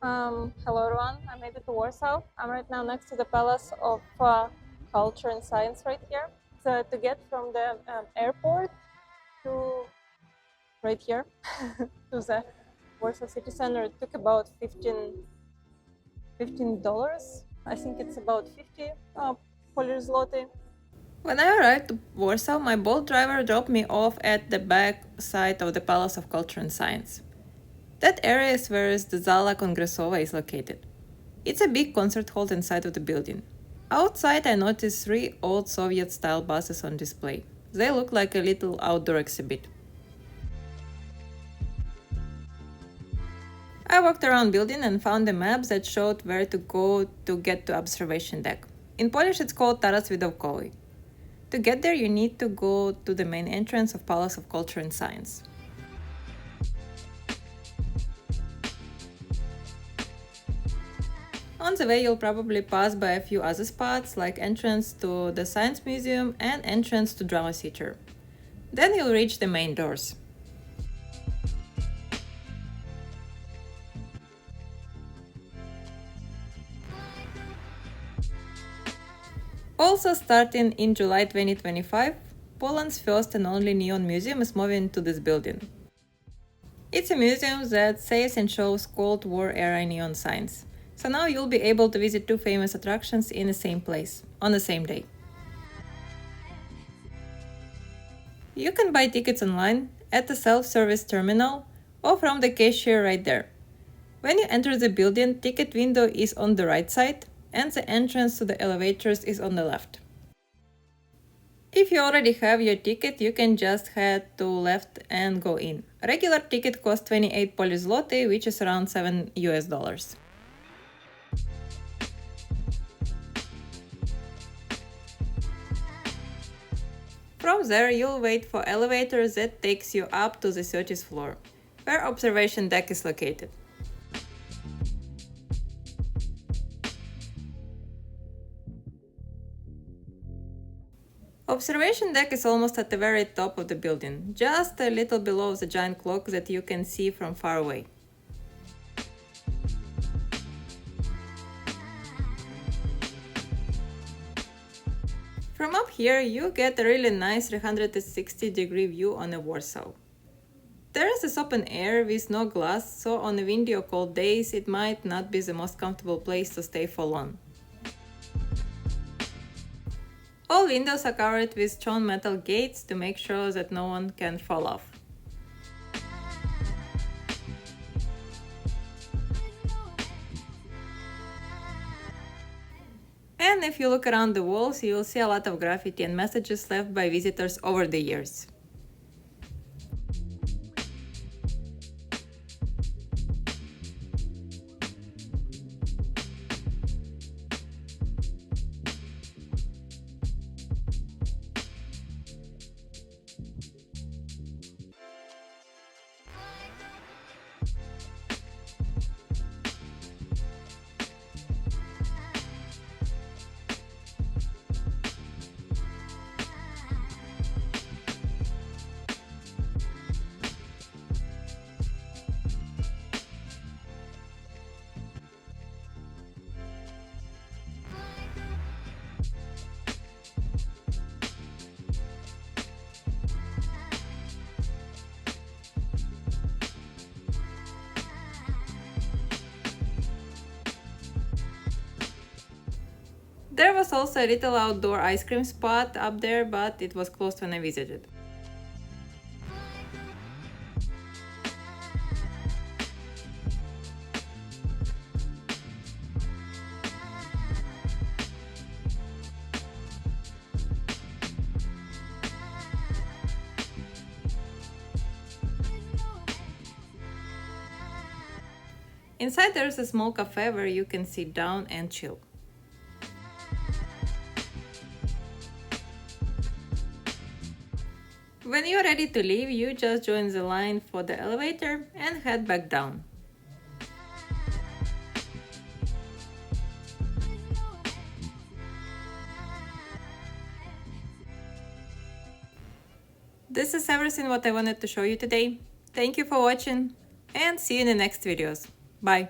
Hello everyone, I made it to Warsaw. I'm right now next to the Palace of Culture and Science right here. So to get from the airport to right here to the Warsaw city center, it took about $15. I think it's about 50 Polish zloty. When I arrived to Warsaw, my Bolt driver dropped me off at the back side of the Palace of Culture and Science. That area is where the Zala Kongresowa is located. It's a big concert hall inside of the building. Outside, I noticed 3 old Soviet-style buses on display. They look like a little outdoor exhibit. I walked around building and found a map that showed where to go to get to observation deck. In Polish, it's called terrace widokowy. To get there, you need to go to the main entrance of Palace of Culture and Science. On the way, you'll probably pass by a few other spots like entrance to the Science Museum and entrance to Drama Theater. Then you'll reach the main doors. Also starting in July 2025, Poland's first and only neon museum is moving to this building. It's a museum that saves and shows Cold War era neon signs. So now you'll be able to visit 2 famous attractions in the same place, on the same day. You can buy tickets online, at the self-service terminal, or from the cashier right there. When you enter the building, ticket window is on the right side, and the entrance to the elevators is on the left. If you already have your ticket, you can just head to left and go in. A regular ticket costs 28 Polish zloty, which is around $7. From there, you'll wait for elevators that takes you up to the 30th floor, where observation deck is located. Observation deck is almost at the very top of the building, just a little below the giant clock that you can see from far away. From up here, you get a really nice 360-degree view on a Warsaw. Terrace is open air with no glass, so on windy or cold days it might not be the most comfortable place to stay for long. All windows are covered with strong metal gates to make sure that no one can fall off. And if you look around the walls, you'll see a lot of graffiti and messages left by visitors over the years. There was also a little outdoor ice cream spot up there, but it was closed when I visited. Inside there is a small cafe where you can sit down and chill. When you're ready to leave, you just join the line for the elevator and head back down. This is everything what I wanted to show you today. Thank you for watching and see you in the next videos. Bye!